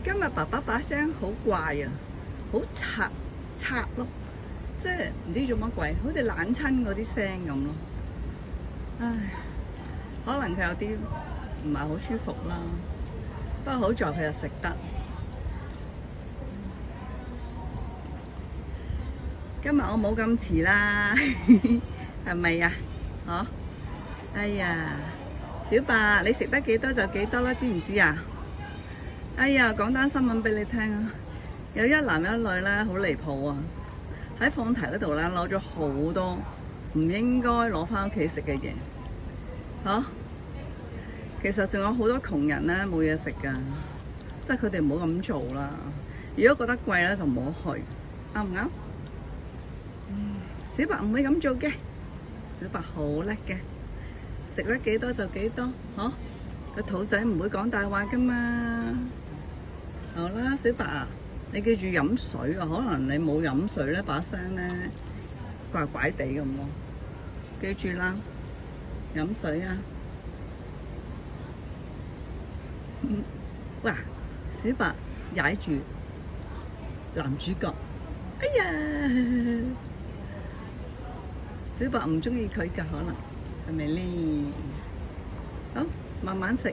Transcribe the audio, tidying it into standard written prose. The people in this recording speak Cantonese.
今日爸爸把聲好怪啊，好拆咯，即係唔知做乜鬼，好似冷親嗰啲聲咁咯。唉，可能佢有啲唔係好舒服啦。不過好在佢又食得。今日我冇咁遲啦，係咪啊？嗬？哎呀，小白，你食得幾多就幾多啦，知唔知啊？哎呀，講單新聞俾你聽啊！有一男一女咧，好離譜啊！喺放題嗰度咧，攞咗好多唔應該攞翻屋企食嘅嘢，嚇！其實仲有好多窮人咧冇嘢食㗎，即係佢哋唔好咁做啦。如果覺得貴咧，就唔好去，啱唔啱？小白唔會咁做嘅，小白好叻嘅，食得幾多就幾多，嗬？個肚仔唔會講大話㗎嘛。好啦，小白啊，你記住飲水啊，可能你冇飲水咧，把聲咧怪怪地咁咯。記住啦，飲水啊！哇，小白踩住男主角，哎呀！小白唔中意佢㗎，可能係咪呢？好，慢慢食。